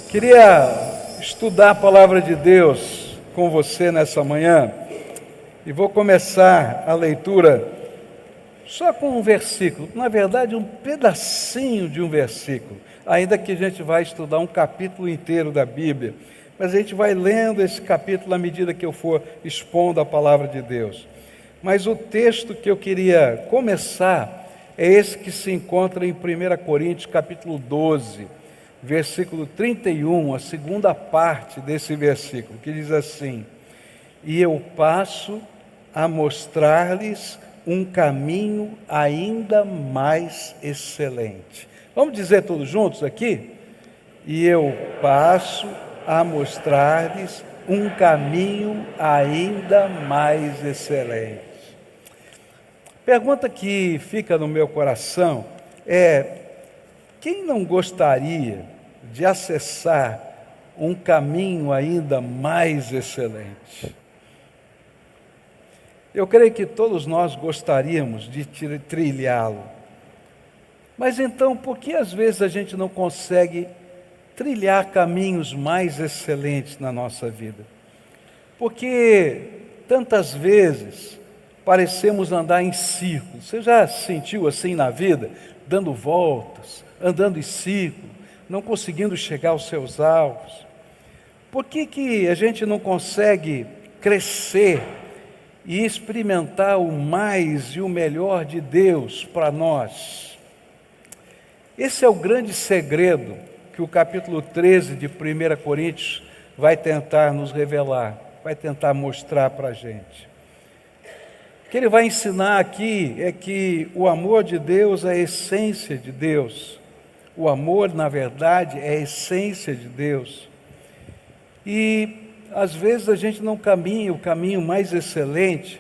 Queria estudar a palavra de Deus com você nessa manhã e vou começar a leitura só com um versículo, na verdade um pedacinho de um versículo, ainda que a gente vai estudar um capítulo inteiro da Bíblia, mas a gente vai lendo esse capítulo à medida que eu for expondo a palavra de Deus. Mas o texto que eu queria começar é esse que se encontra em 1 Coríntios capítulo 12, versículo 31, a segunda parte desse versículo, que diz assim: e eu passo a mostrar-lhes um caminho ainda mais excelente. Vamos dizer todos juntos aqui? E eu passo a mostrar-lhes um caminho ainda mais excelente. Pergunta que fica no meu coração é: quem não gostaria de acessar um caminho ainda mais excelente? Eu creio que todos nós gostaríamos de trilhá-lo. Mas então, por que às vezes a gente não consegue trilhar caminhos mais excelentes na nossa vida? Porque tantas vezes parecemos andar em círculos. Você já se sentiu assim na vida, dando voltas, andando em círculo, não conseguindo chegar aos seus alvos? Por que a gente não consegue crescer e experimentar o mais e o melhor de Deus para nós? Esse é o grande segredo que o capítulo 13 de 1 Coríntios vai tentar nos revelar, vai tentar mostrar para a gente. O que ele vai ensinar aqui é que o amor de Deus é a essência de Deus. O amor, na verdade, é a essência de Deus. E às vezes a gente não caminha o caminho mais excelente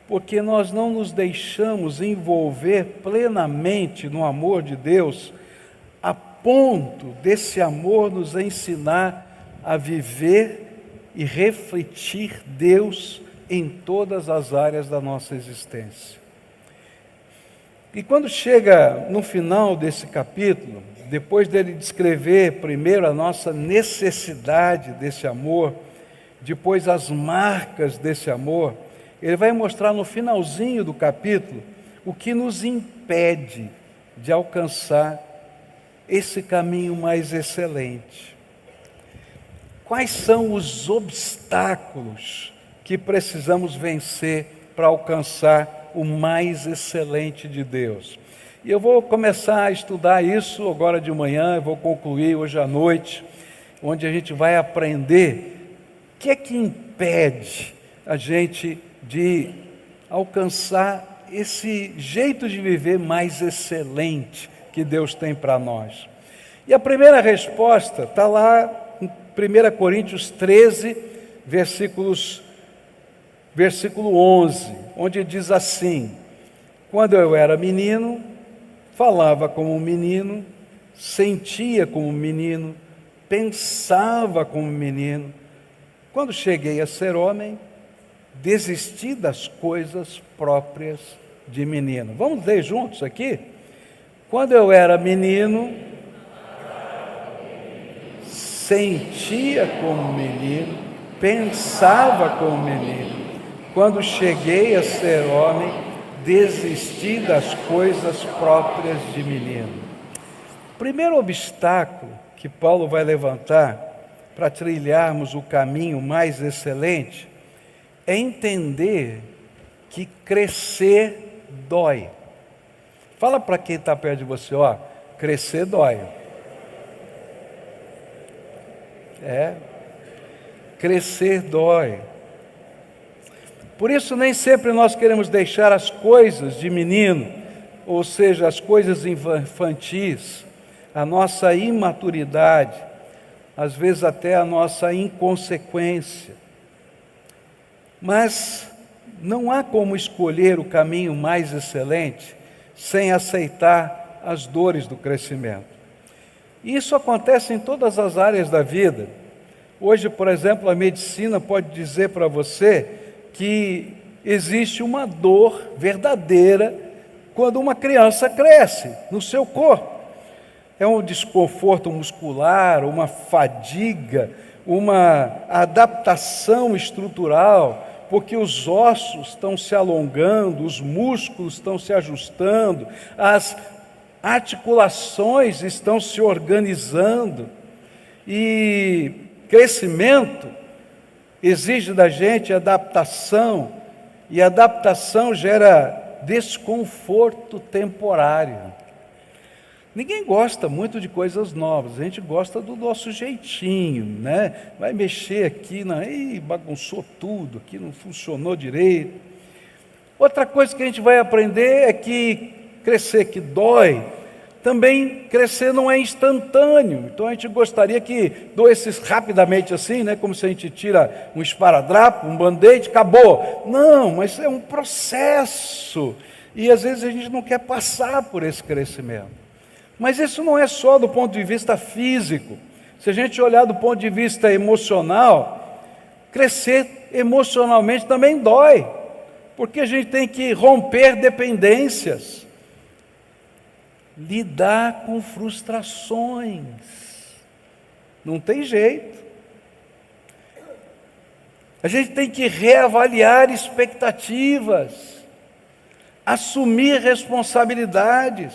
porque nós não nos deixamos envolver plenamente no amor de Deus, a ponto desse amor nos ensinar a viver e refletir Deus em todas as áreas da nossa existência. E quando chega no final desse capítulo, depois dele descrever primeiro a nossa necessidade desse amor, depois as marcas desse amor, ele vai mostrar no finalzinho do capítulo o que nos impede de alcançar esse caminho mais excelente. Quais são os obstáculos que precisamos vencer para alcançar o mais excelente de Deus? E eu vou começar a estudar isso agora de manhã, eu vou concluir hoje à noite, onde a gente vai aprender o que é que impede a gente de alcançar esse jeito de viver mais excelente que Deus tem para nós. E a primeira resposta está lá em 1 Coríntios 13, versículo 11, onde diz assim: quando eu era menino, falava como um menino, sentia como um menino, pensava como um menino. Quando cheguei a ser homem, desisti das coisas próprias de menino. Vamos ler juntos aqui? Quando eu era menino, sentia como menino, pensava como menino. Quando cheguei a ser homem, desisti das coisas próprias de menino. O primeiro obstáculo que Paulo vai levantar para trilharmos o caminho mais excelente é entender que crescer dói. Fala para quem está perto de você, ó, crescer dói. Crescer dói. Por isso nem sempre nós queremos deixar as coisas de menino, ou seja, as coisas infantis, a nossa imaturidade, às vezes até a nossa inconsequência. Mas não há como escolher o caminho mais excelente sem aceitar as dores do crescimento. E isso acontece em todas as áreas da vida. Hoje, por exemplo, a medicina pode dizer para você que existe uma dor verdadeira quando uma criança cresce no seu corpo. é um desconforto muscular, uma fadiga, uma adaptação estrutural, porque os ossos estão se alongando, os músculos estão se ajustando, as articulações estão se organizando. E crescimento exige da gente adaptação, e adaptação gera desconforto temporário. Ninguém gosta muito de coisas novas, a gente gosta do nosso jeitinho, né? Vai mexer aqui, bagunçou tudo, aqui não funcionou direito. Outra coisa que a gente vai aprender é que crescer que dói, também crescer não é instantâneo. Então a gente gostaria que doesse rapidamente assim, né? Como se a gente tira um esparadrapo, um band-aid, acabou. Não, mas é um processo, e às vezes a gente não quer passar por esse crescimento. Mas isso não é só do ponto de vista físico. Se a gente olhar do ponto de vista emocional, crescer emocionalmente também dói, porque a gente tem que romper dependências, lidar com frustrações. Não tem jeito. A gente tem que reavaliar expectativas, assumir responsabilidades,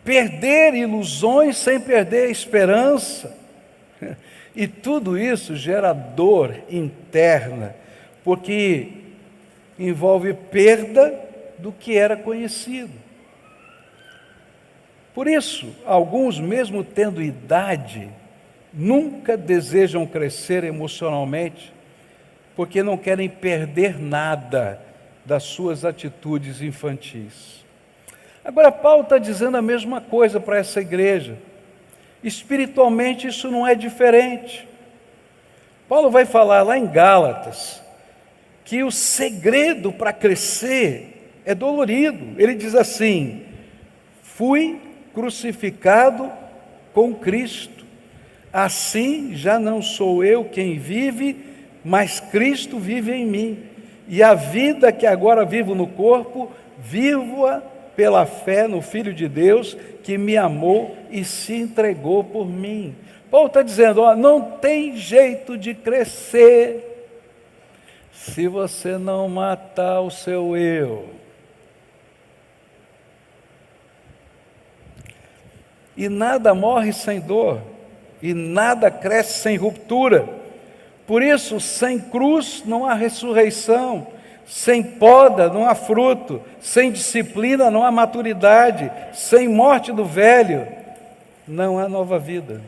perder ilusões sem perder a esperança. E tudo isso gera dor interna, porque envolve perda do que era conhecido. Por isso, alguns, mesmo tendo idade, nunca desejam crescer emocionalmente, porque não querem perder nada das suas atitudes infantis. Agora, Paulo está dizendo a mesma coisa para essa igreja. Espiritualmente isso não é diferente. Paulo vai falar lá em Gálatas que o segredo para crescer é dolorido. Ele diz assim: fui crucificado com Cristo, assim já não sou eu quem vive, mas Cristo vive em mim, e a vida que agora vivo no corpo, vivo-a pela fé no Filho de Deus, que me amou e se entregou por mim. Paulo está dizendo, não tem jeito de crescer se você não matar o seu eu. E nada morre sem dor, e nada cresce sem ruptura. Por isso, sem cruz não há ressurreição, sem poda não há fruto, sem disciplina não há maturidade, sem morte do velho não há nova vida.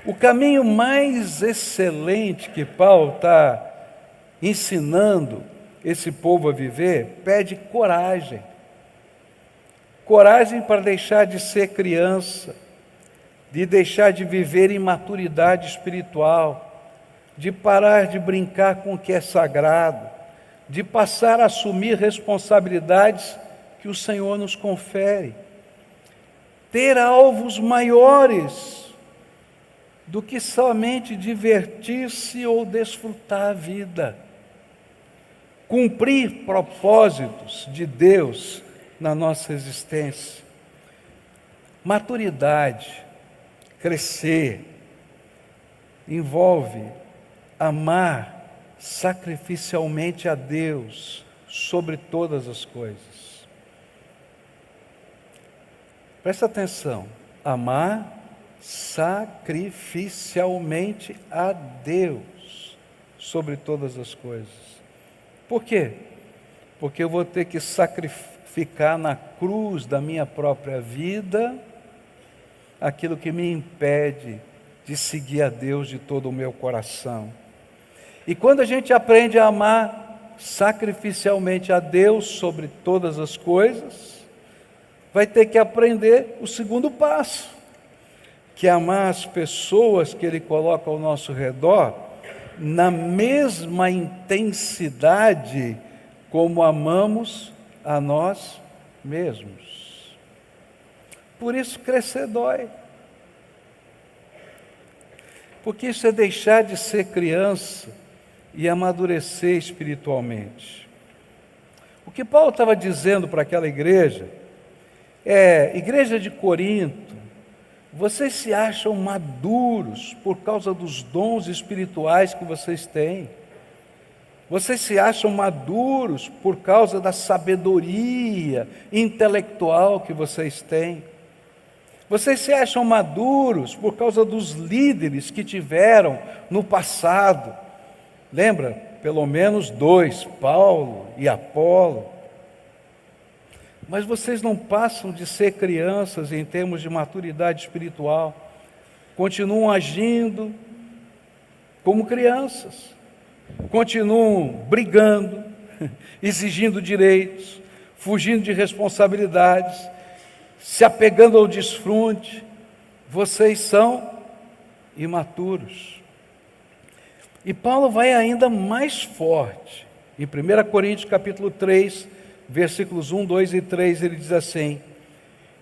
O caminho mais excelente que Paulo está ensinando esse povo a viver pede coragem. Coragem para deixar de ser criança, de deixar de viver em maturidade espiritual, de parar de brincar com o que é sagrado, de passar a assumir responsabilidades que o Senhor nos confere, ter alvos maiores do que somente divertir-se ou desfrutar a vida, cumprir propósitos de Deus na nossa existência. Maturidade, crescer, envolve amar sacrificialmente a Deus sobre todas as coisas. Presta atenção, amar sacrificialmente a Deus sobre todas as coisas. Por quê? Porque eu vou ter que sacrificar na cruz da minha própria vida aquilo que me impede de seguir a Deus de todo o meu coração. E quando a gente aprende a amar sacrificialmente a Deus sobre todas as coisas, vai ter que aprender o segundo passo, que é amar as pessoas que Ele coloca ao nosso redor na mesma intensidade como amamos a nós mesmos. Por isso crescer dói. Porque isso é deixar de ser criança e amadurecer espiritualmente. O que Paulo estava dizendo para aquela igreja Igreja de Corinto, vocês se acham maduros por causa dos dons espirituais que vocês têm. Vocês se acham maduros por causa da sabedoria intelectual que vocês têm. Vocês se acham maduros por causa dos líderes que tiveram no passado. Lembra? Pelo menos 2, Paulo e Apolo. Mas vocês não passam de ser crianças em termos de maturidade espiritual. Continuam agindo como crianças. Continuam brigando, exigindo direitos, fugindo de responsabilidades, se apegando ao desfrute. Vocês são imaturos. E Paulo vai ainda mais forte. Em 1 Coríntios capítulo 3, versículos 1, 2 e 3, ele diz assim: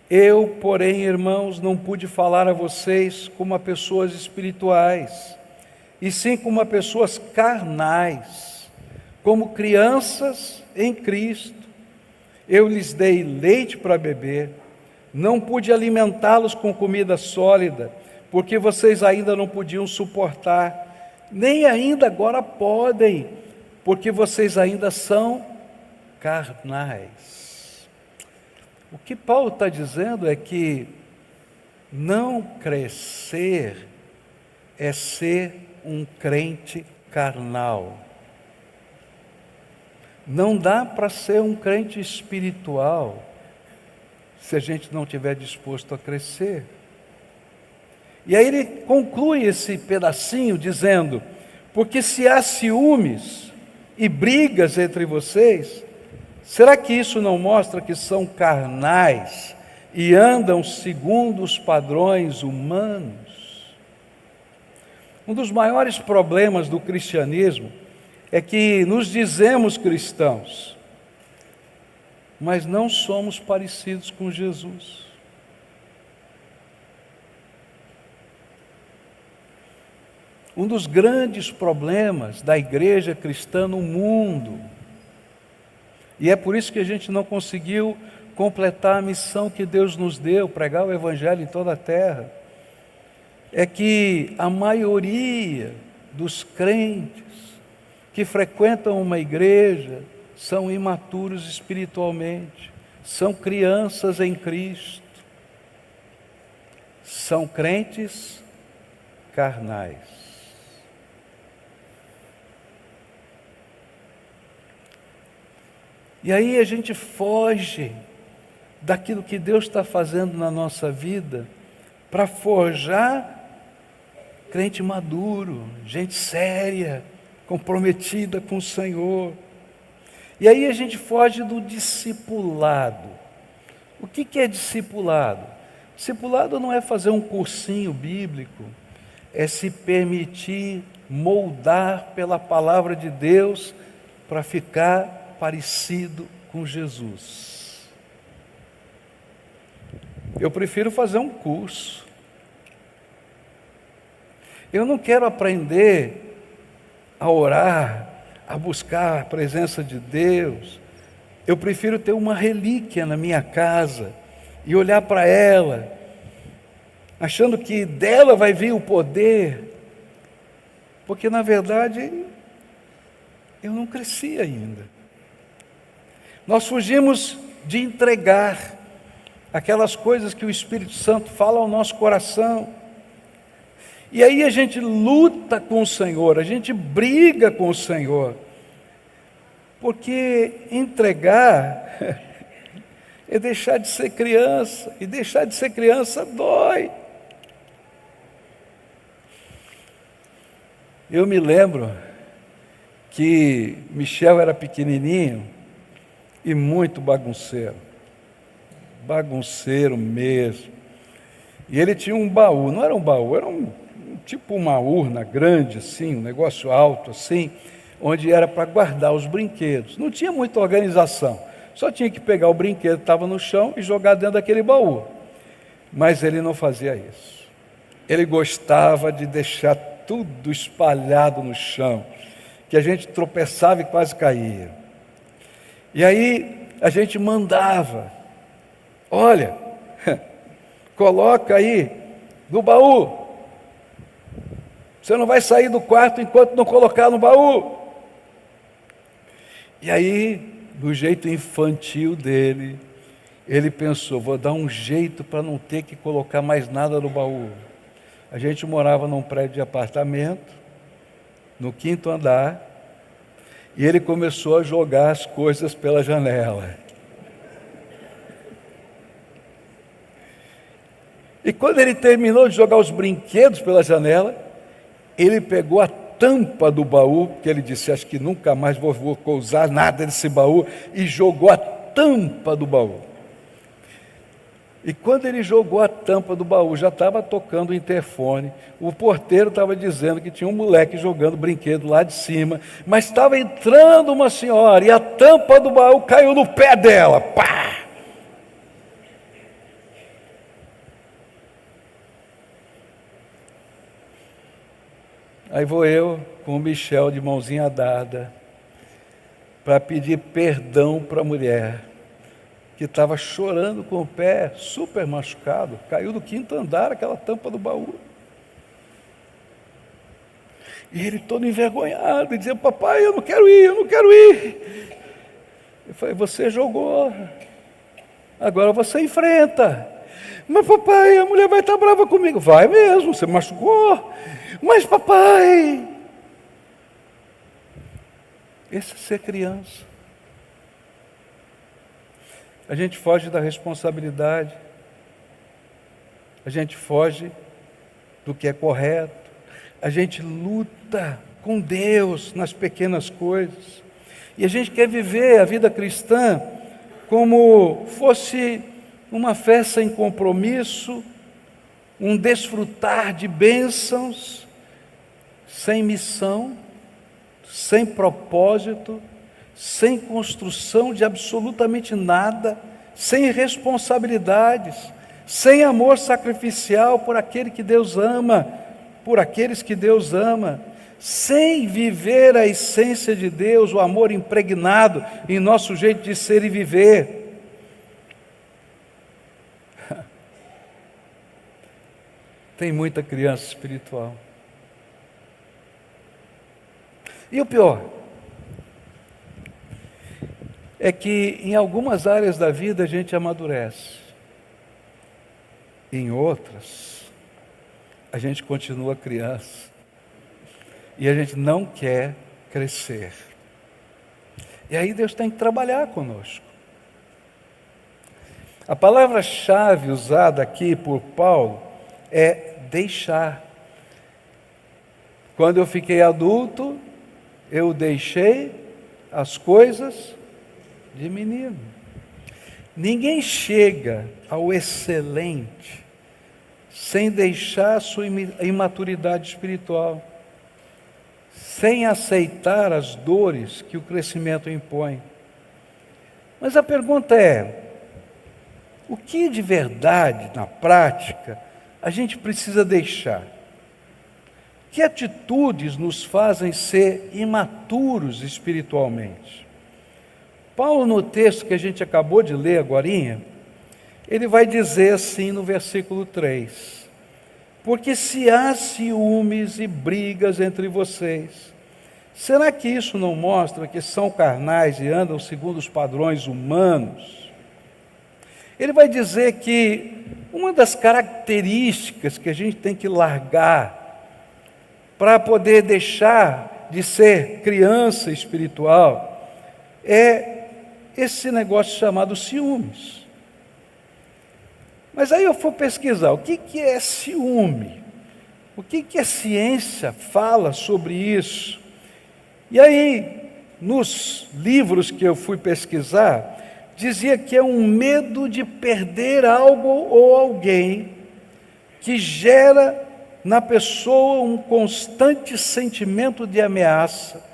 eu, porém, irmãos, não pude falar a vocês como a pessoas espirituais, e sim como a pessoas carnais, como crianças em Cristo. Eu lhes dei leite para beber, não pude alimentá-los com comida sólida, porque vocês ainda não podiam suportar, nem ainda agora podem, porque vocês ainda são carnais. O que Paulo está dizendo é que não crescer é ser um crente carnal. Não dá para ser um crente espiritual se a gente não estiver disposto a crescer. E aí ele conclui esse pedacinho dizendo: porque se há ciúmes e brigas entre vocês, será que isso não mostra que são carnais e andam segundo os padrões humanos? Um dos maiores problemas do cristianismo é que nos dizemos cristãos, mas não somos parecidos com Jesus. Um dos grandes problemas da igreja cristã no mundo, e é por isso que a gente não conseguiu completar a missão que Deus nos deu, pregar o Evangelho em toda a terra, é que a maioria dos crentes que frequentam uma igreja são imaturos espiritualmente, são crianças em Cristo, são crentes carnais. E aí a gente foge daquilo que Deus está fazendo na nossa vida para forjar crente maduro, gente séria, comprometida com o Senhor. E aí a gente foge do discipulado. O que é discipulado? Discipulado não é fazer um cursinho bíblico, é se permitir moldar pela palavra de Deus para ficar parecido com Jesus. Eu prefiro fazer um curso. Eu não quero aprender a orar, a buscar a presença de Deus. Eu prefiro ter uma relíquia na minha casa e olhar para ela, achando que dela vai vir o poder, porque na verdade eu não cresci ainda. Nós fugimos de entregar aquelas coisas que o Espírito Santo fala ao nosso coração. E aí a gente luta com o Senhor, a gente briga com o Senhor, porque entregar é deixar de ser criança, e deixar de ser criança dói. Eu me lembro que Michel era pequenininho e muito bagunceiro mesmo. E ele tinha um baú, não era um baú, era tipo uma urna grande assim, um negócio alto assim, onde era para guardar os brinquedos. Não tinha muita organização, só tinha que pegar o brinquedo que estava no chão e jogar dentro daquele baú. Mas ele não fazia isso. Ele gostava de deixar tudo espalhado no chão, que a gente tropeçava e quase caía. E aí a gente mandava olha, coloca aí no baú. Você não vai sair do quarto enquanto não colocar no baú. E aí, do jeito infantil dele, ele pensou, vou dar um jeito para não ter que colocar mais nada no baú. A gente morava num prédio de apartamento, no 5º andar, e ele começou a jogar as coisas pela janela. E quando ele terminou de jogar os brinquedos pela janela, ele pegou a tampa do baú, que ele disse, acho que nunca mais vou usar nada desse baú, e jogou a tampa do baú. E quando ele jogou a tampa do baú, já estava tocando o interfone, o porteiro estava dizendo que tinha um moleque jogando brinquedo lá de cima, mas estava entrando uma senhora, e a tampa do baú caiu no pé dela, pá! Aí vou eu, com o Michel de mãozinha dada, para pedir perdão para a mulher, que estava chorando com o pé super machucado, caiu do 5º andar aquela tampa do baú. E ele todo envergonhado, dizia, papai, eu não quero ir. Eu falei, você jogou, agora você enfrenta. Mas papai, a mulher vai estar brava comigo. Vai mesmo, você machucou. Mas papai, esse é ser criança. A gente foge da responsabilidade, a gente foge do que é correto, a gente luta com Deus nas pequenas coisas, e a gente quer viver a vida cristã como fosse uma fé sem compromisso, um desfrutar de bênçãos, sem missão, sem propósito, sem construção de absolutamente nada, sem responsabilidades, sem amor sacrificial por aquele que Deus ama, por aqueles que Deus ama, sem viver a essência de Deus, o amor impregnado em nosso jeito de ser e viver. Tem muita criança espiritual. E o pior é que em algumas áreas da vida a gente amadurece, em outras a gente continua criança e a gente não quer crescer. E aí Deus tem que trabalhar conosco. A palavra-chave usada aqui por Paulo é deixar. Quando eu fiquei adulto, eu deixei as coisas de menino. Ninguém chega ao excelente sem deixar a sua imaturidade espiritual, sem aceitar as dores que o crescimento impõe. Mas a pergunta é, o que de verdade, na prática, a gente precisa deixar? Que atitudes nos fazem ser imaturos espiritualmente? Paulo, no texto que a gente acabou de ler agorinha, ele vai dizer assim no versículo 3: porque se há ciúmes e brigas entre vocês, será que isso não mostra que são carnais e andam segundo os padrões humanos? Ele vai dizer que uma das características que a gente tem que largar para poder deixar de ser criança espiritual é esse negócio chamado ciúmes. Mas aí eu fui pesquisar, o que é ciúme? O que a ciência fala sobre isso? E aí, nos livros que eu fui pesquisar, dizia que é um medo de perder algo ou alguém que gera na pessoa um constante sentimento de ameaça.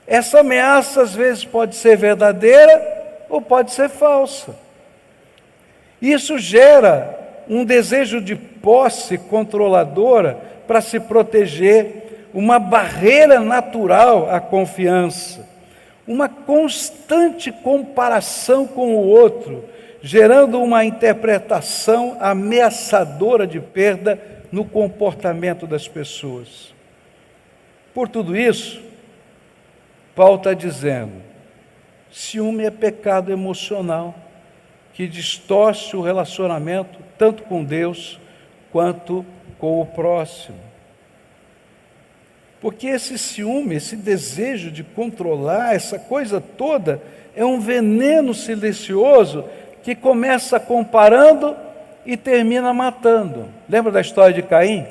Essa ameaça às vezes pode ser verdadeira ou pode ser falsa. Isso gera um desejo de posse controladora para se proteger, uma barreira natural à confiança, uma constante comparação com o outro, gerando uma interpretação ameaçadora de perda no comportamento das pessoas. Por tudo isso, Paulo está dizendo: ciúme é pecado emocional que distorce o relacionamento tanto com Deus quanto com o próximo. Porque esse ciúme, esse desejo de controlar, essa coisa toda, é um veneno silencioso que começa comparando e termina matando. Lembra da história de Caim?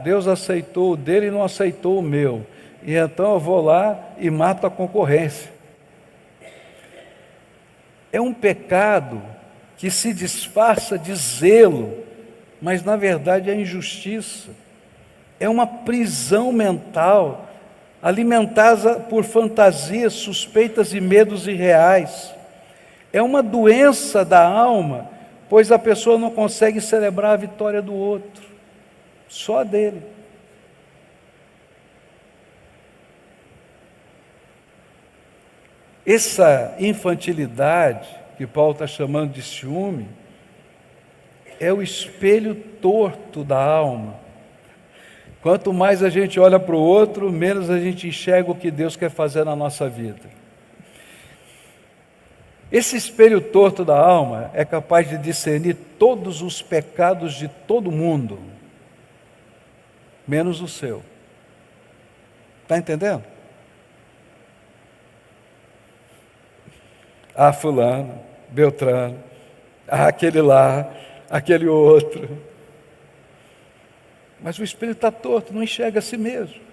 Deus aceitou o dele e não aceitou o meu. E então eu vou lá e mato a concorrência. É um pecado que se disfarça de zelo, mas na verdade é injustiça. É uma prisão mental, alimentada por fantasias suspeitas e medos irreais. É uma doença da alma, pois a pessoa não consegue celebrar a vitória do outro, só a dele. Essa infantilidade, que Paulo está chamando de ciúme, é o espelho torto da alma. Quanto mais a gente olha para o outro, menos a gente enxerga o que Deus quer fazer na nossa vida. Esse espelho torto da alma é capaz de discernir todos os pecados de todo mundo, menos o seu. Está entendendo? Fulano, Beltrano, aquele lá, aquele outro. Mas o espelho está torto, não enxerga a si mesmo.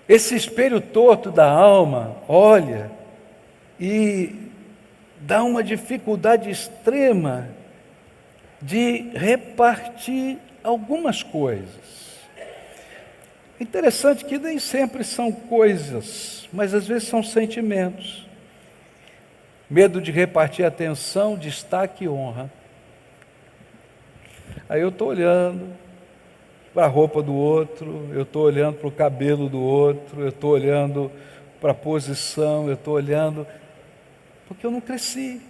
Esse espelho torto da alma olha e dá uma dificuldade extrema de repartir algumas coisas. Interessante que nem sempre são coisas, mas às vezes são sentimentos. Medo de repartir atenção, destaque e honra. Aí eu estou olhando para a roupa do outro, eu estou olhando para o cabelo do outro, eu estou olhando para a posição, eu estou olhando, porque eu não cresci.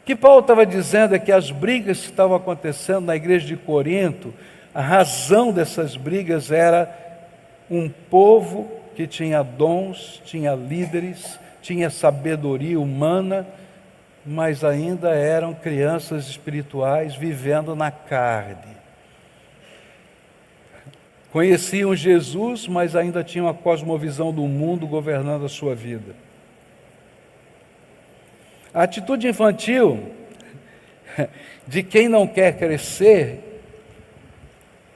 O que Paulo estava dizendo é que as brigas que estavam acontecendo na igreja de Corinto, a razão dessas brigas era um povo que tinha dons, tinha líderes, tinha sabedoria humana, mas ainda eram crianças espirituais vivendo na carne. Conheciam Jesus, mas ainda tinham a cosmovisão do mundo governando a sua vida. A atitude infantil de quem não quer crescer,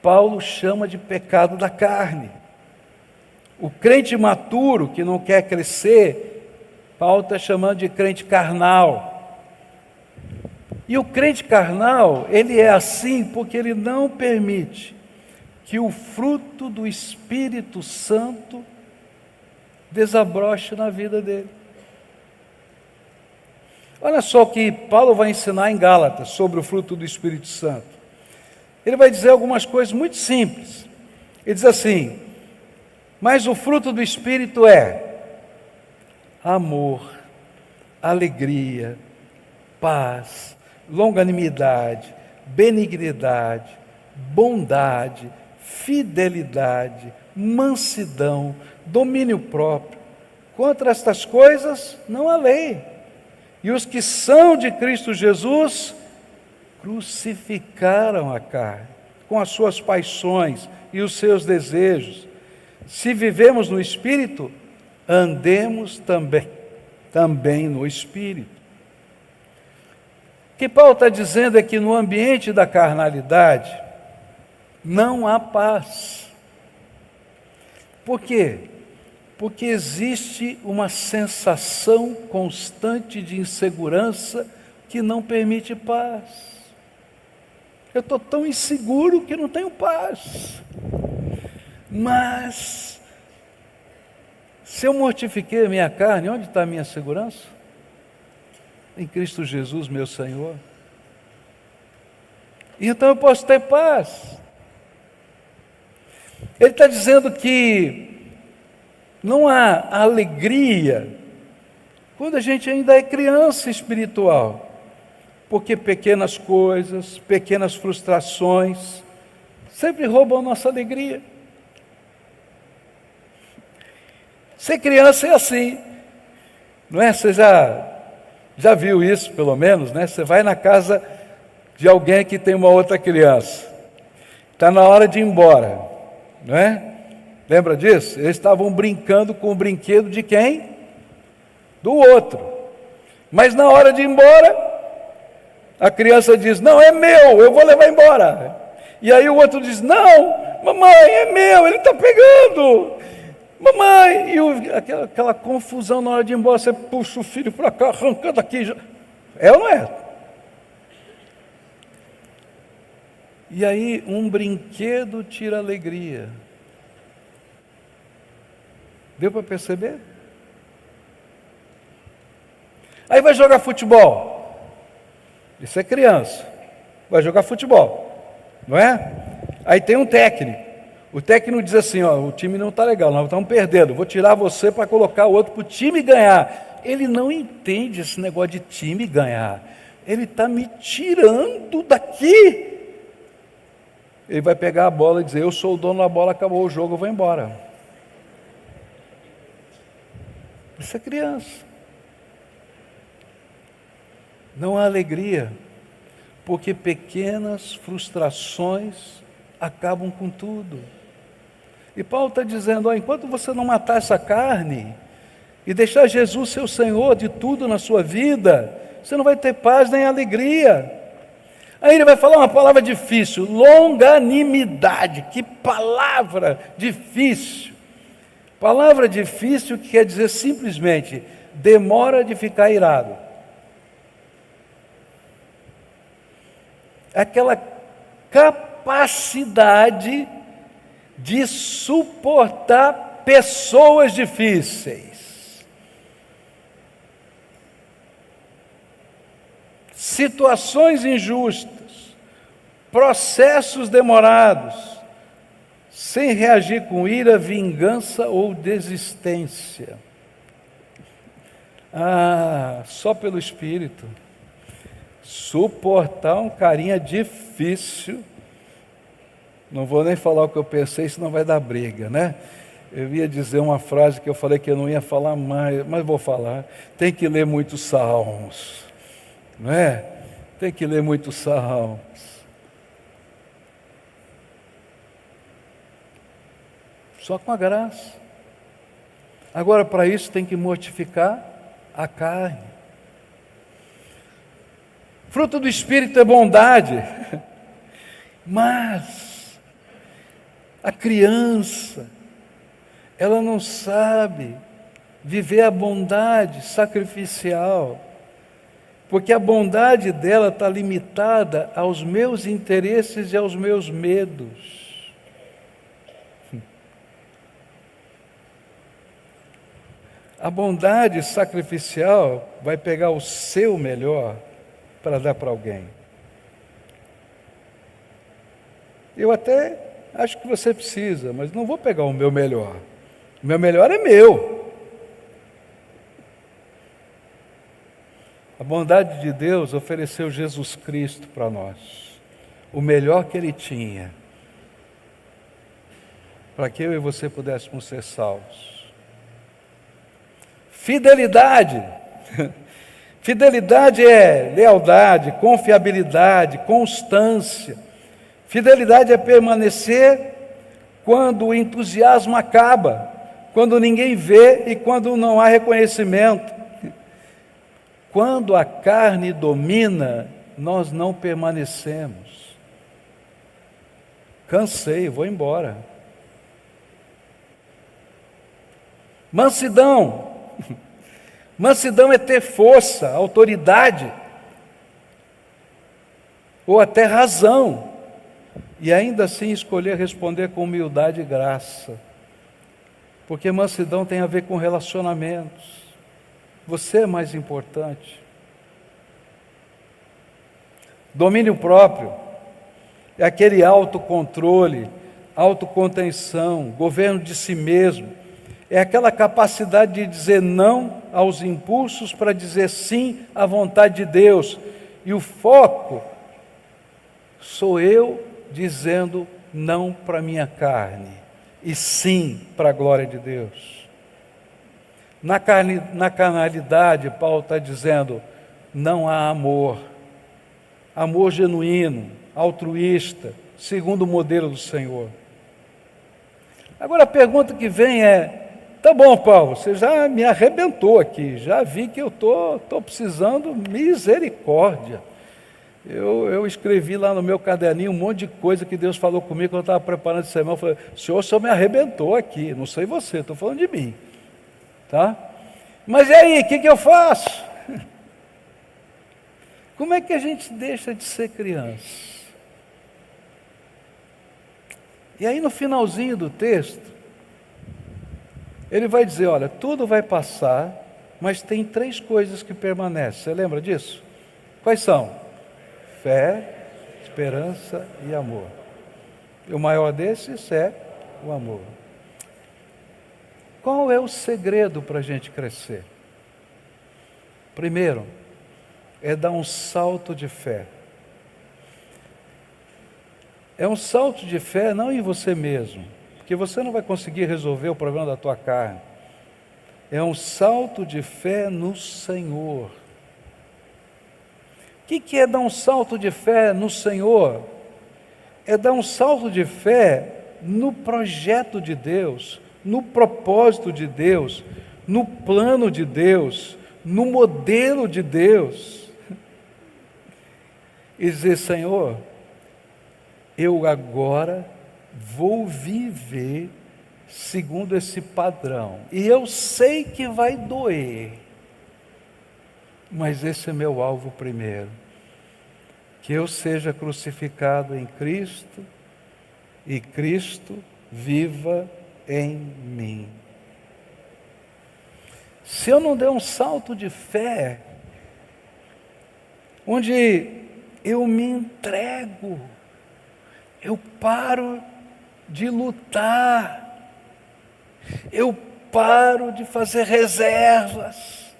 Paulo chama de pecado da carne. O crente maturo que não quer crescer, Paulo está chamando de crente carnal. E o crente carnal, ele é assim porque ele não permite que o fruto do Espírito Santo desabroche na vida dele. Olha só o que Paulo vai ensinar em Gálatas sobre o fruto do Espírito Santo. Ele vai dizer algumas coisas muito simples. Ele diz assim: mas o fruto do Espírito é amor, alegria, paz, longanimidade, benignidade, bondade, fidelidade, mansidão, domínio próprio. Contra estas coisas não há lei. E os que são de Cristo Jesus crucificaram a carne com as suas paixões e os seus desejos. Se vivemos no Espírito, andemos também no Espírito. O que Paulo está dizendo é que no ambiente da carnalidade não há paz. Por quê? Porque existe uma sensação constante de insegurança que não permite paz. Eu estou tão inseguro que não tenho paz. Mas, se eu mortifiquei a minha carne, onde está a minha segurança? Em Cristo Jesus, meu Senhor. E então eu posso ter paz. Ele está dizendo que não há alegria quando a gente ainda é criança espiritual, porque pequenas coisas, pequenas frustrações, sempre roubam nossa alegria. Ser criança é assim, não é? Você já viu isso, pelo menos, né? Você vai na casa de alguém que tem uma outra criança, está na hora de ir embora, não é? Lembra disso? Eles estavam brincando com o brinquedo de quem? Do outro. Mas na hora de ir embora, a criança diz: não, é meu, eu vou levar embora. E aí o outro diz: não, mamãe, é meu, ele está pegando. Mamãe, e aquela confusão na hora de ir embora, você puxa o filho para cá, arrancando aqui. É ou não é? E aí um brinquedo tira alegria. Deu para perceber? Aí vai jogar futebol. Isso é criança. Vai jogar futebol, não é? Aí tem um técnico. O técnico diz assim: ó, o time não está legal, nós estamos perdendo, vou tirar você para colocar o outro para o time ganhar. Ele não entende esse negócio de time ganhar. Ele está me tirando daqui. Ele vai pegar a bola e dizer: eu sou o dono da bola, acabou o jogo, eu vou embora. Isso é criança. Não há alegria, porque pequenas frustrações acabam com tudo. E Paulo está dizendo: ó, enquanto você não matar essa carne e deixar Jesus ser o Senhor de tudo na sua vida, você não vai ter paz nem alegria. Aí ele vai falar uma palavra difícil: longanimidade. Que palavra difícil! Palavra difícil que quer dizer simplesmente demora de ficar irado. Aquela capacidade de suportar pessoas difíceis, situações injustas, processos demorados, sem reagir com ira, vingança ou desistência. Só pelo Espírito. Suportar um carinha difícil. Não vou nem falar o que eu pensei, senão vai dar briga, né? Eu ia dizer uma frase que eu falei que eu não ia falar mais, mas vou falar. Tem que ler muitos salmos, não é? Tem que ler muitos salmos. Só com a graça. Agora, para isso, tem que mortificar a carne. Fruto do Espírito é bondade, mas a criança, ela não sabe viver a bondade sacrificial, porque a bondade dela está limitada aos meus interesses e aos meus medos. A bondade sacrificial vai pegar o seu melhor para dar para alguém. Eu até acho que você precisa, mas não vou pegar o meu melhor. O meu melhor é meu. A bondade de Deus ofereceu Jesus Cristo para nós, o melhor que Ele tinha, para que eu e você pudéssemos ser salvos. Fidelidade. Fidelidade é lealdade, confiabilidade, constância. Fidelidade é permanecer quando o entusiasmo acaba, quando ninguém vê e quando não há reconhecimento. Quando a carne domina, nós não permanecemos. Cansei, vou embora. Mansidão. Mansidão é ter força, autoridade, ou até razão, e ainda assim escolher responder com humildade e graça, porque mansidão tem a ver com relacionamentos. Você é mais importante. Domínio próprio é aquele autocontrole autocontenção, governo de si mesmo. É aquela capacidade de dizer não aos impulsos para dizer sim à vontade de Deus. E o foco sou eu dizendo não para a minha carne e sim para a glória de Deus. Na carnalidade, Paulo está dizendo, não há amor. Amor genuíno, altruísta, segundo o modelo do Senhor. Agora a pergunta que vem é, tá bom, Paulo, você já me arrebentou aqui, já vi que eu estou precisando misericórdia. Eu escrevi lá no meu caderninho um monte de coisa que Deus falou comigo quando eu estava preparando esse sermão. Eu falei, o senhor me arrebentou aqui, não sei você, estou falando de mim. Tá? Mas e aí, o que eu faço? Como é que a gente deixa de ser criança? E aí no finalzinho do texto, ele vai dizer, olha, tudo vai passar, mas tem 3 coisas que permanecem. Você lembra disso? Quais são? Fé, esperança e amor. E o maior desses é o amor. Qual é o segredo para a gente crescer? Primeiro, é dar um salto de fé. É um salto de fé não em você mesmo, porque você não vai conseguir resolver o problema da tua carne. É um salto de fé no Senhor. O que é dar um salto de fé no Senhor? É dar um salto de fé no projeto de Deus, no propósito de Deus, no plano de Deus, no modelo de Deus. E dizer, Senhor, eu agora vou viver segundo esse padrão. E eu sei que vai doer, mas esse é meu alvo primeiro. Que eu seja crucificado em Cristo e Cristo viva em mim. Se eu não der um salto de fé, onde eu me entrego, eu paro de lutar, eu paro de fazer reservas,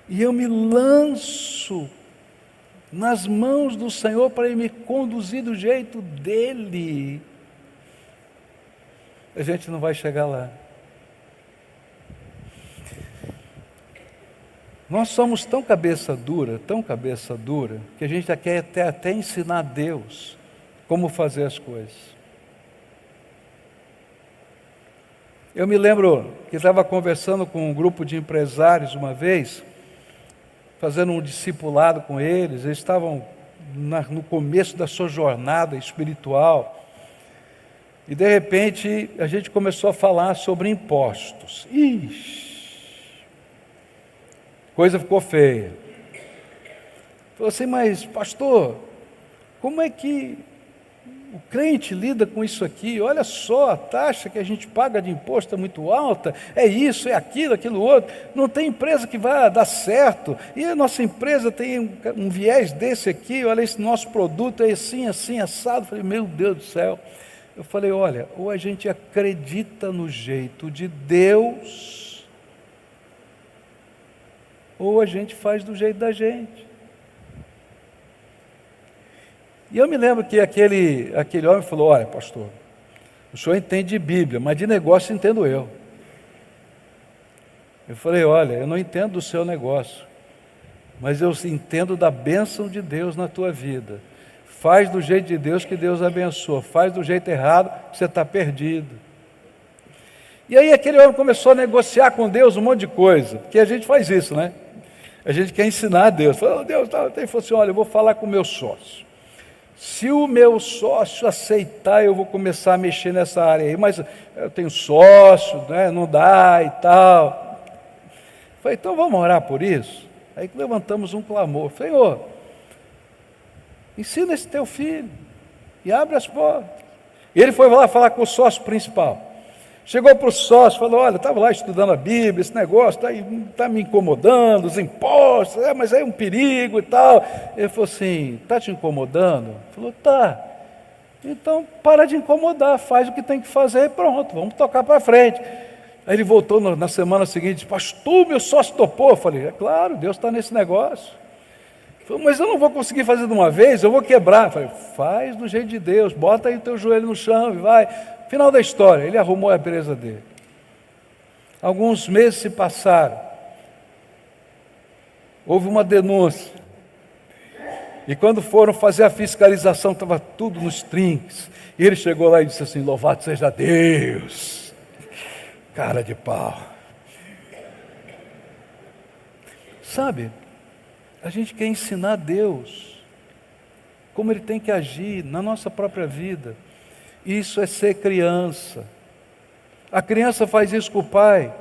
e eu me lanço nas mãos do Senhor para Ele me conduzir do jeito dEle, a gente não vai chegar lá. Nós somos tão cabeça dura, que a gente já quer até ensinar a Deus como fazer as coisas. Eu me lembro que estava conversando com um grupo de empresários uma vez, fazendo um discipulado com eles estavam no começo da sua jornada espiritual, e de repente a gente começou a falar sobre impostos. Coisa ficou feia. Falou assim, mas pastor, como é que o crente lida com isso aqui? Olha só, a taxa que a gente paga de imposto é muito alta, é isso, é aquilo, aquilo outro, não tem empresa que vai dar certo, e a nossa empresa tem um viés desse aqui, olha, esse nosso produto é assim, assim, assado. Eu falei, meu Deus do céu. Eu falei, olha, ou a gente acredita no jeito de Deus, ou a gente faz do jeito da gente. E eu me lembro que aquele homem falou, olha, pastor, o senhor entende de Bíblia, mas de negócio entendo eu. Eu falei, olha, eu não entendo do seu negócio, mas eu entendo da bênção de Deus na tua vida. Faz do jeito de Deus que Deus abençoa, faz do jeito errado que você está perdido. E aí aquele homem começou a negociar com Deus um monte de coisa, porque a gente faz isso, né? A gente quer ensinar a Deus. Falou, Deus, ele falou assim, olha, eu vou falar com o meu sócio. Se o meu sócio aceitar, eu vou começar a mexer nessa área aí, mas eu tenho sócio, né, não dá e tal. Falei, então vamos orar por isso? Aí levantamos um clamor, Senhor, ensina esse teu filho e abre as portas. E ele foi lá falar com o sócio principal. Chegou para o sócio, falou, olha, estava lá estudando a Bíblia, esse negócio está me incomodando, os impostos, mas é um perigo e tal. Ele falou assim, está te incomodando? Ele falou, tá. Então, para de incomodar, faz o que tem que fazer e pronto, vamos tocar para frente. Aí ele voltou na semana seguinte e disse: pastor, meu sócio topou. Eu falei: é claro, Deus está nesse negócio. Ele falou: mas eu não vou conseguir fazer de uma vez, eu vou quebrar. Eu falei: faz do jeito de Deus, bota aí o teu joelho no chão e vai. Final da história, ele arrumou a empresa dele. Alguns meses se passaram, houve uma denúncia, e quando foram fazer a fiscalização, estava tudo nos trinques, e ele chegou lá e disse assim: louvado seja Deus. Cara de pau. Sabe, a gente quer ensinar Deus como Ele tem que agir na nossa própria vida. Isso é ser criança. A criança faz isso com o pai,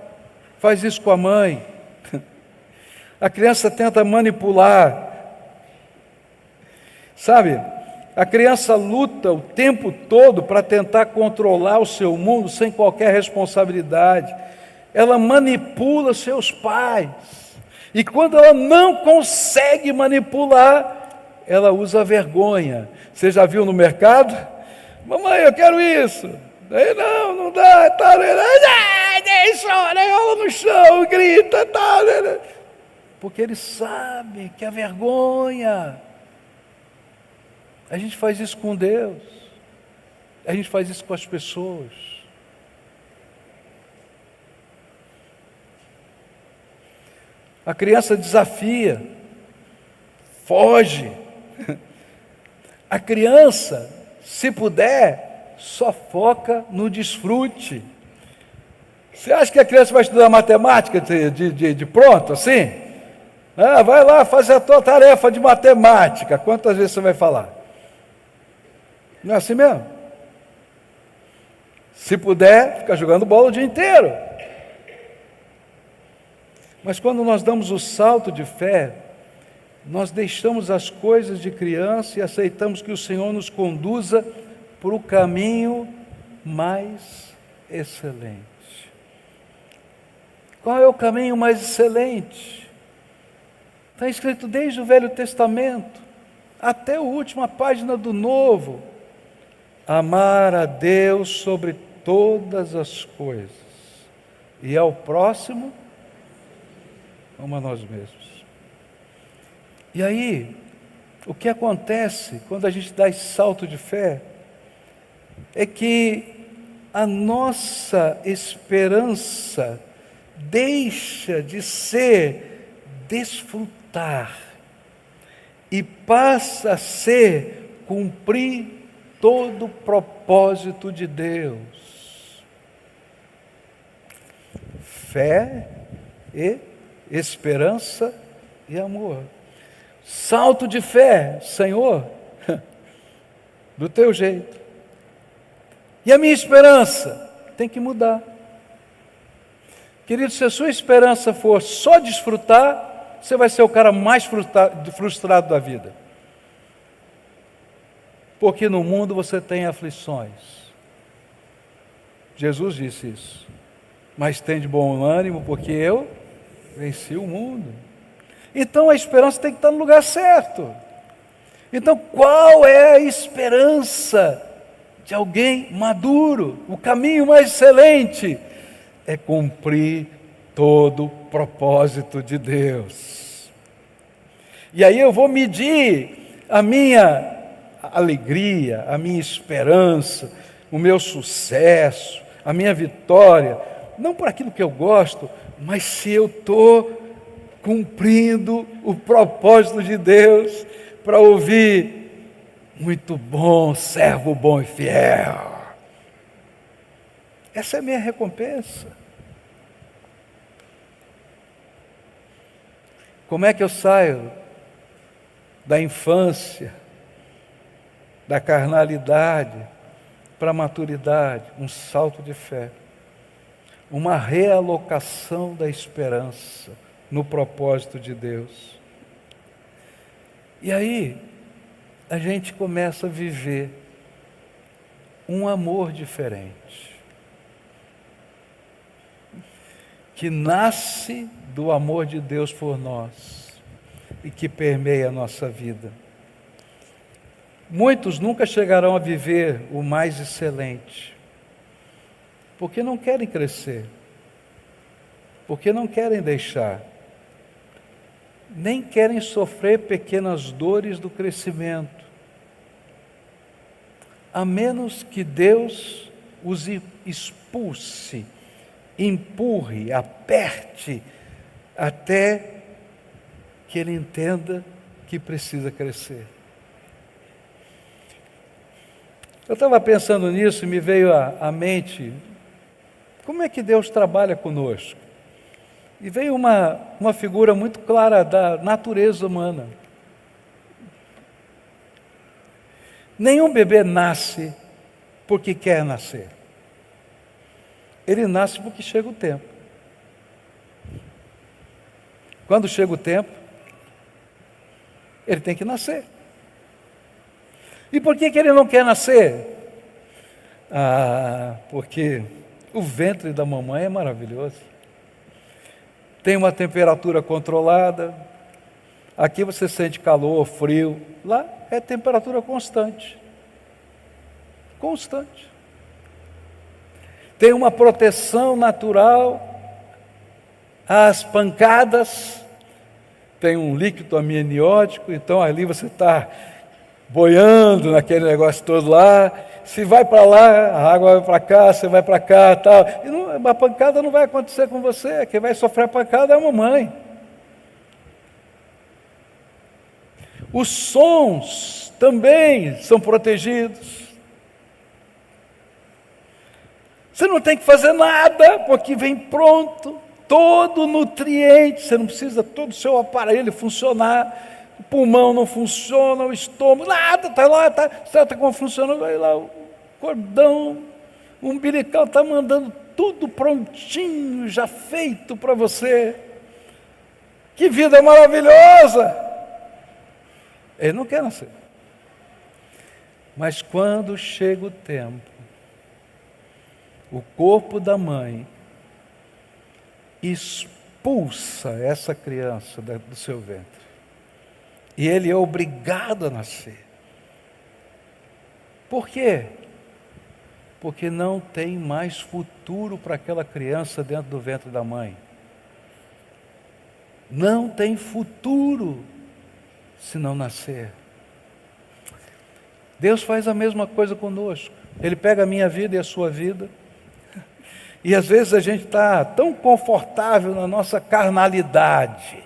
faz isso com a mãe. A criança tenta manipular. Sabe, a criança luta o tempo todo para tentar controlar o seu mundo sem qualquer responsabilidade. Ela manipula seus pais. E quando ela não consegue manipular, ela usa a vergonha. Você já viu no mercado? Mamãe, eu quero isso. Aí não dá, tá, chora, rola no chão, grita, tá. Porque ele sabe que a vergonha. A gente faz isso com Deus, a gente faz isso com as pessoas. A criança desafia, foge. A criança, se puder, só foca no desfrute. Você acha que a criança vai estudar matemática de pronto, assim? Vai lá fazer a tua tarefa de matemática. Quantas vezes você vai falar? Não é assim mesmo? Se puder, fica jogando bola o dia inteiro. Mas quando nós damos o salto de fé, nós deixamos as coisas de criança e aceitamos que o Senhor nos conduza por o caminho mais excelente. Qual é o caminho mais excelente? Está escrito desde o Velho Testamento até a última página do Novo. Amar a Deus sobre todas as coisas e ao próximo como a nós mesmos. E aí, o que acontece quando a gente dá esse salto de fé é que a nossa esperança deixa de ser desfrutar e passa a ser cumprir todo o propósito de Deus. Fé e esperança e amor. Salto de fé, Senhor, do teu jeito. E a minha esperança tem que mudar. Querido, se a sua esperança for só desfrutar, você vai ser o cara mais frustrado da vida. Porque no mundo você tem aflições. Jesus disse isso. Mas tem de bom ânimo, porque eu venci o mundo. Então a esperança tem que estar no lugar certo. Então qual é a esperança de alguém maduro? O caminho mais excelente é cumprir todo o propósito de Deus. E aí eu vou medir a minha alegria, a minha esperança, o meu sucesso, a minha vitória, não por aquilo que eu gosto, mas se eu estou cumprindo o propósito de Deus para ouvir: muito bom, servo bom e fiel. Essa é a minha recompensa. Como é que eu saio da infância, da carnalidade para a maturidade? Um salto de fé, uma realocação da esperança no propósito de Deus. E aí a gente começa a viver um amor diferente, que nasce do amor de Deus por nós e que permeia a nossa vida. Muitos nunca chegarão a viver o mais excelente, porque não querem crescer, porque não querem deixar, nem querem sofrer pequenas dores do crescimento, a menos que Deus os expulse, empurre, aperte, até que ele entenda que precisa crescer. Eu estava pensando nisso e me veio à mente como é que Deus trabalha conosco. E veio uma figura muito clara da natureza humana. Nenhum bebê nasce porque quer nascer. Ele nasce porque chega o tempo. Quando chega o tempo, ele tem que nascer. E por que ele não quer nascer? Porque o ventre da mamãe é maravilhoso. Tem uma temperatura controlada. Aqui você sente calor, frio. Lá é temperatura constante. Constante. Tem uma proteção natural às pancadas. Tem um líquido amniótico, então ali você está boiando naquele negócio todo lá. Se vai para lá, a água vai para cá, você vai para cá, tal. E não, a pancada não vai acontecer com você. Quem vai sofrer a pancada é a mamãe. Os sons também são protegidos. Você não tem que fazer nada, porque vem pronto. Todo nutriente, você não precisa todo o seu aparelho funcionar. O pulmão não funciona, o estômago, nada, está lá, está como funciona, vai lá, o cordão, o umbilical está mandando tudo prontinho, já feito para você. Que vida maravilhosa! Ele não quer nascer. Mas quando chega o tempo, o corpo da mãe expulsa essa criança do seu ventre. E ele é obrigado a nascer. Por quê? Porque não tem mais futuro para aquela criança dentro do ventre da mãe. Não tem futuro se não nascer. Deus faz a mesma coisa conosco. Ele pega a minha vida e a sua vida. E às vezes a gente está tão confortável na nossa carnalidade,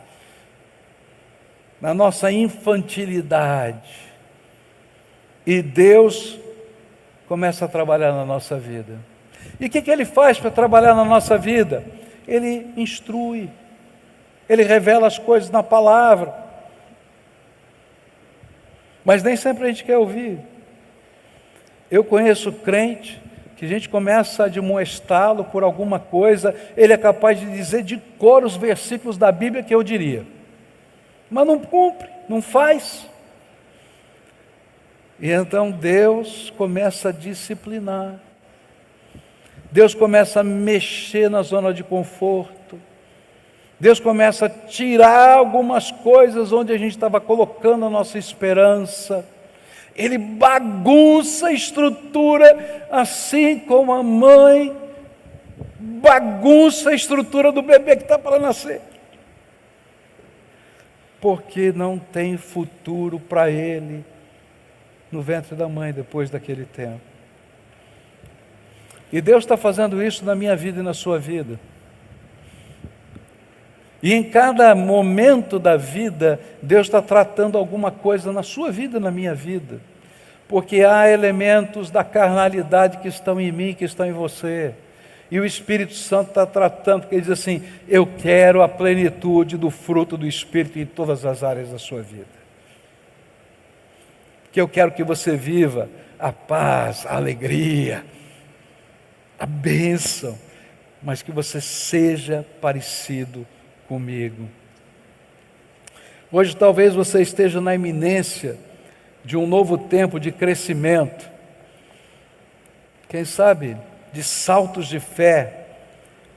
na nossa infantilidade. E Deus começa a trabalhar na nossa vida. E o que Ele faz para trabalhar na nossa vida? Ele instrui, Ele revela as coisas na palavra. Mas nem sempre a gente quer ouvir. Eu conheço crente que a gente começa a admoestá-lo por alguma coisa, ele é capaz de dizer de cor os versículos da Bíblia que eu diria. Mas não cumpre, não faz. E então Deus começa a disciplinar. Deus começa a mexer na zona de conforto. Deus começa a tirar algumas coisas onde a gente estava colocando a nossa esperança. Ele bagunça a estrutura, assim como a mãe bagunça a estrutura do bebê que está para nascer. Porque não tem futuro para ele no ventre da mãe depois daquele tempo. E Deus está fazendo isso na minha vida e na sua vida. E em cada momento da vida, Deus está tratando alguma coisa na sua vida e na minha vida. Porque há elementos da carnalidade que estão em mim, que estão em você. E o Espírito Santo está tratando, porque ele diz assim, eu quero a plenitude do fruto do Espírito em todas as áreas da sua vida. Que eu quero que você viva a paz, a alegria, a bênção, mas que você seja parecido comigo. Hoje talvez você esteja na iminência de um novo tempo de crescimento, quem sabe de saltos de fé,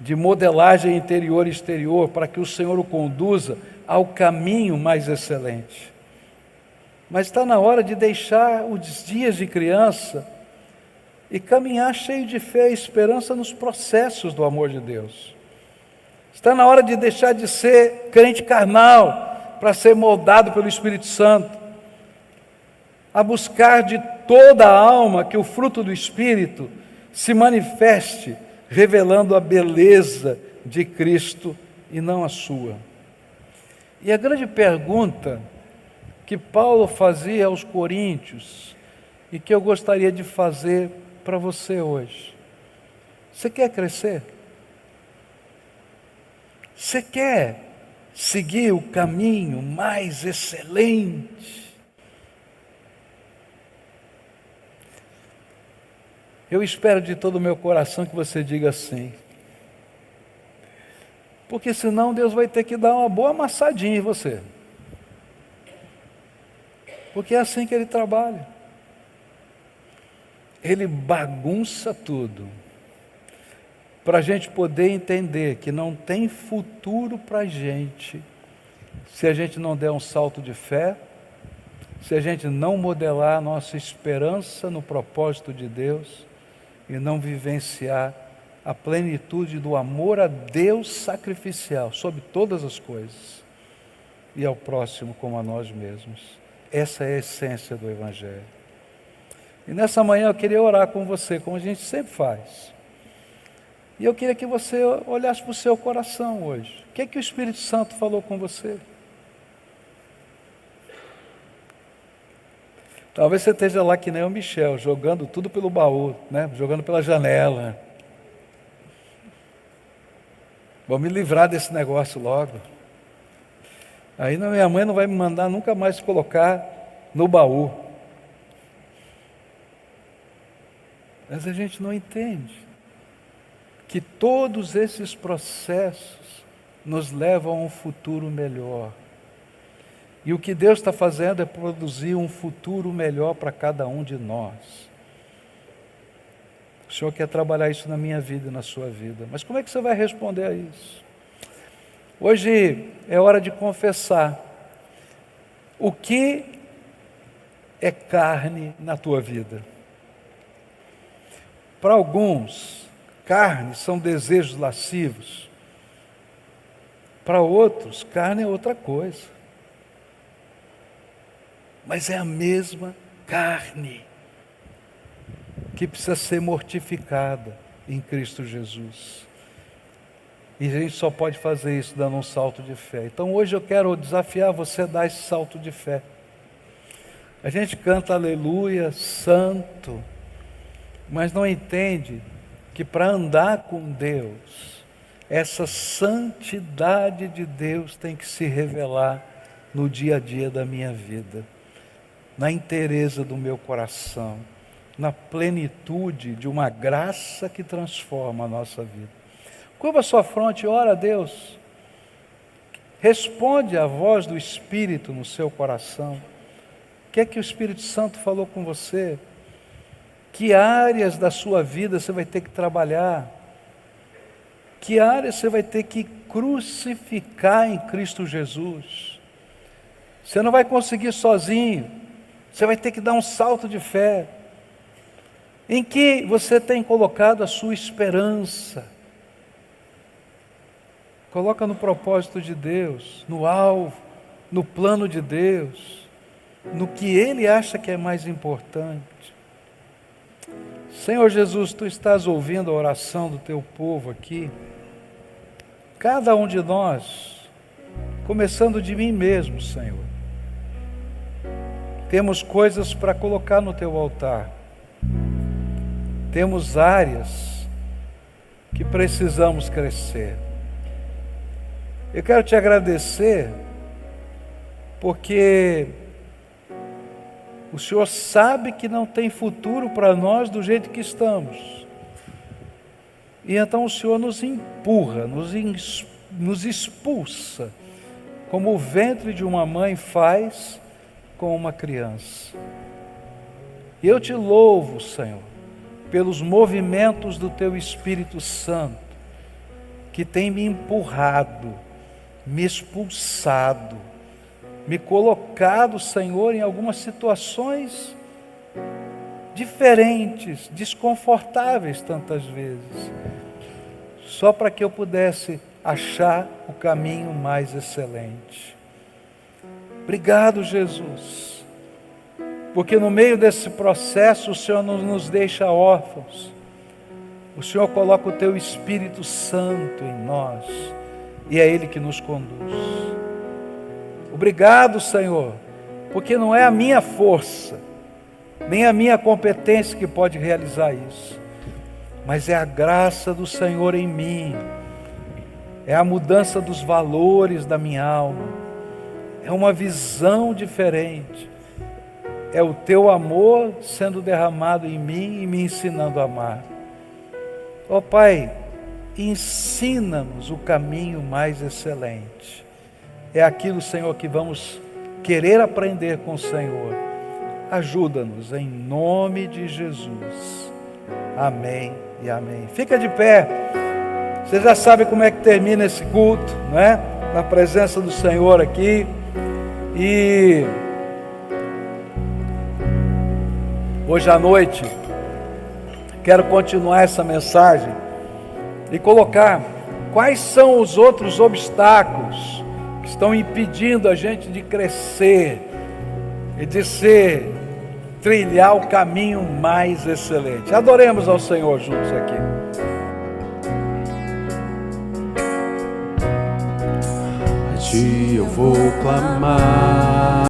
de modelagem interior e exterior, para que o Senhor o conduza ao caminho mais excelente. mas está na hora de deixar os dias de criança e caminhar cheio de fé e esperança nos processos do amor de Deus. Está na hora de deixar de ser crente carnal para ser moldado pelo Espírito Santo, a buscar de toda a alma que o fruto do Espírito se manifeste, revelando a beleza de Cristo e não a sua. E a grande pergunta que Paulo fazia aos coríntios e que eu gostaria de fazer para você hoje: você quer crescer? Você quer seguir o caminho mais excelente? Eu espero de todo o meu coração que você diga sim. Porque senão Deus vai ter que dar uma boa amassadinha em você. Porque é assim que Ele trabalha. Ele bagunça tudo, para a gente poder entender que não tem futuro para a gente, se a gente não der um salto de fé, se a gente não modelar a nossa esperança no propósito de Deus, e não vivenciar a plenitude do amor a Deus sacrificial, sobre todas as coisas, e ao próximo como a nós mesmos. Essa é a essência do Evangelho. E nessa manhã eu queria orar com você, como a gente sempre faz. E eu queria que você olhasse para o seu coração hoje. O que é que o Espírito Santo falou com você? Talvez você esteja lá que nem o Michel, jogando tudo pelo baú, né? Jogando pela janela. Vou me livrar desse negócio logo. Aí minha mãe não vai me mandar nunca mais colocar no baú. Mas a gente não entende que todos esses processos nos levam a um futuro melhor. E o que Deus está fazendo é produzir um futuro melhor para cada um de nós. O Senhor quer trabalhar isso na minha vida e na sua vida. Mas como é que você vai responder a isso? Hoje é hora de confessar o que é carne na tua vida. Para alguns, carne são desejos lascivos. Para outros, carne é outra coisa. Mas é a mesma carne que precisa ser mortificada em Cristo Jesus. E a gente só pode fazer isso dando um salto de fé. Então hoje eu quero desafiar você a dar esse salto de fé. A gente canta aleluia, santo, mas não entende que para andar com Deus, essa santidade de Deus tem que se revelar no dia a dia da minha vida, na inteireza do meu coração, na plenitude de uma graça que transforma a nossa vida. Curva sua fronte e ora a Deus. Responde à voz do Espírito no seu coração. O que é que o Espírito Santo falou com você? Que áreas da sua vida você vai ter que trabalhar? Que áreas você vai ter que crucificar em Cristo Jesus? Você não vai conseguir sozinho. Você vai ter que dar um salto de fé. Em que você tem colocado a sua esperança? Coloca no propósito de Deus, no alvo, no plano de Deus, no que Ele acha que é mais importante. Senhor Jesus, Tu estás ouvindo a oração do Teu povo aqui. Cada um de nós, começando de mim mesmo, Senhor. Temos coisas para colocar no Teu altar. Temos áreas que precisamos crescer. Eu quero Te agradecer, porque o Senhor sabe que não tem futuro para nós do jeito que estamos. E então o Senhor nos empurra, nos expulsa, como o ventre de uma mãe faz com uma criança. E eu Te louvo, Senhor, pelos movimentos do Teu Espírito Santo, que tem me empurrado, me expulsado, me colocado, Senhor, em algumas situações diferentes, desconfortáveis tantas vezes, só para que eu pudesse achar o caminho mais excelente. Obrigado, Jesus, porque no meio desse processo o Senhor não nos deixa órfãos. O Senhor coloca o Teu Espírito Santo em nós e é Ele que nos conduz. Obrigado, Senhor, porque não é a minha força, nem a minha competência que pode realizar isso, mas é a graça do Senhor em mim, é a mudança dos valores da minha alma, é uma visão diferente, é o Teu amor sendo derramado em mim e me ensinando a amar. Ó Pai, ensina-nos o caminho mais excelente. É aquilo, Senhor, que vamos querer aprender com o Senhor. Ajuda-nos em nome de Jesus. Amém e amém. Fica de pé. Você já sabe como é que termina esse culto, não é? Na presença do Senhor aqui. E hoje à noite quero continuar essa mensagem e colocar quais são os outros obstáculos que estão impedindo a gente de crescer e de trilhar o caminho mais excelente. Adoremos ao Senhor juntos aqui. A Ti eu vou clamar.